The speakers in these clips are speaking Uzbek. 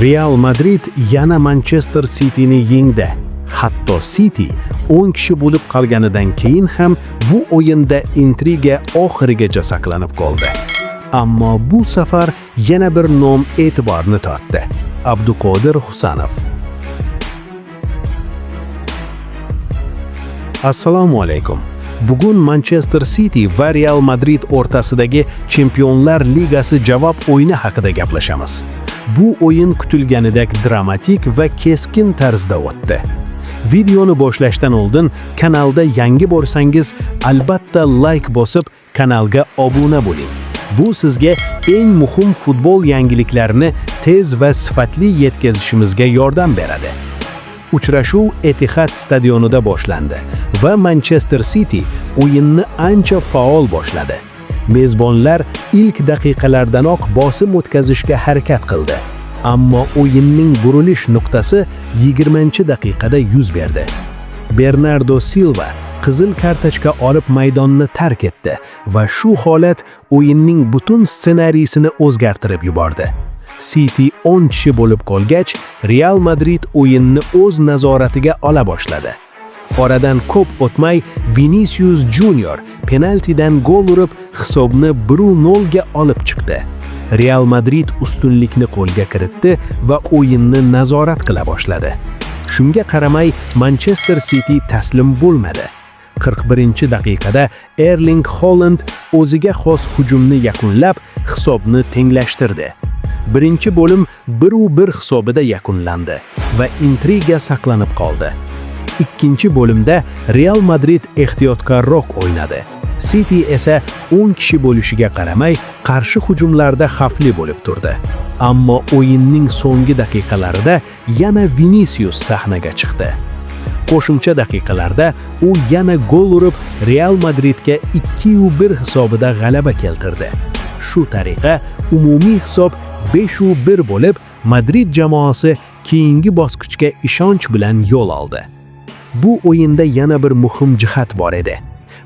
Real Madrid yana Manchester City'ni yengdi. Hatto City 10 kishi bo'lib qolganidan keyin ham bu o'yinda intriga oxirigacha saqlanib qoldi. Ammo bu safar yana bir nom e'tiborni tortdi. Abduqodir Husanov. Assalomu alaykum. Bugun Manchester City va Real Madrid o'rtasidagi Chempionlar Ligasi javob o'yini haqida gaplashamiz. Bu o'yin kutilganidek dramatik va keskin tarzda o'tdi. Videoni boshlashdan oldin kanalda yangi bo'lsangiz, albatta like bosib, kanalga obuna bo'ling. Bu sizga eng muhim futbol yangiliklarini tez va sifatli yetkazishimizga yordam beradi. Uchrashuv Etihad stadionida boshlandi va Manchester City o'yinni ancha faol boshladi. Mezbonlar ilk daqiqalardanoq bosim o'tkazishga harakat qildi. Ammo o'yinning burilish nuqtasi 20-daqiqada yuz berdi. Bernardo Silva qizil kartochka olib maydonni tark etdi va shu holat o'yinning butun ssenariysini o'zgartirib yubordi. City 10 kishi bo'lib qolgach, Real Madrid o'yinni o'z nazoratiga ola boshladi. Oradan ko'p o'tmay Vinicius Junior penaltidan gol urib hisobni 1-0 ga olib chiqdi. Real Madrid ustunlikni qo'lga kiritdi va o'yinni nazorat qila boshladi. Shunga qaramay Manchester City taslim bo'lmadi. 41-daqiqada Erling Haaland o'ziga xos hujumni yakunlab, hisobni tenglashtirdi. Birinchi bo'lim 1-1 hisobida yakunlandi va intriga saqlanib qoldi. Ikkinchi bo'limda Real Madrid ehtiyotkorroq o'ynadi. City esa 10 kishi bo'lishiga qaramay qarshi hujumlarda xavfli bo'lib turdi. Ammo o'yinning so'nggi daqiqalarida yana Vinicius sahnaga chiqdi. Qo'shimcha daqiqalarda u yana gol urib Real Madridga 2-1 hisobida g'alaba keltirdi. Shu tariqa umumiy hisob 5-1 bo'lib, Madrid jamoasi keyingi bosqichga ishonch bilan yo'l oldi. Bu o'yinda yana bir muhim jihat bor edi.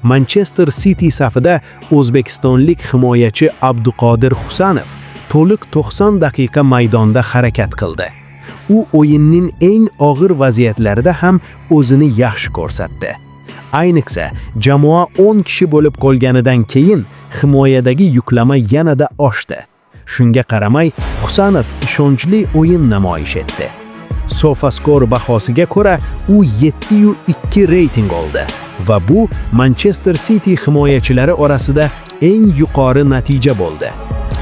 Manchester City safida o'zbekistonlik himoyachi Abduqodir Husanov to'liq 90 daqiqa maydonda harakat qildi. U o'yinning eng og'ir vaziyatlarida ham o'zini yaxshi ko'rsatdi. Ayniqsa, jamoa 10 kishi bo'lib qolganidan keyin himoyadagi yuklama yanada oshdi. Shunga qaramay, Husanov ishonchli o'yin namoyish etdi. Sofascore bahosiga ko'ra, u 7.2 reyting oldi va bu Manchester City himoyachilari orasida eng yuqori natija bo'ldi.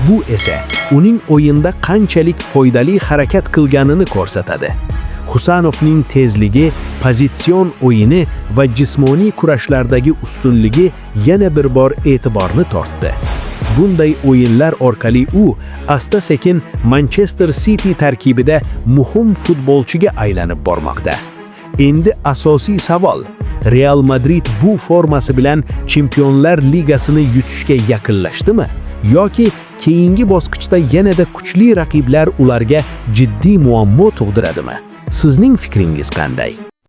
Bu esa uning o'yinda qanchalik foydali harakat qilganini ko'rsatadi. Husanovning tezligi, pozitsion o'yini va jismoniy kurashlardagi ustunligi yana bir bor e'tiborni tortdi. Bunday o'yinlar orqali u asta-sekin Manchester City tarkibida muhim futbolchiga aylanib bormoqda. Endi asosiy savol: Real Madrid bu formasi bilan Chempionlar Ligasini yutishga yaqinlashdimi yoki keyingi bosqichda yanada kuchli raqiblar ularga jiddiy muammo tug'diradimi? Sizning fikringiz qanday?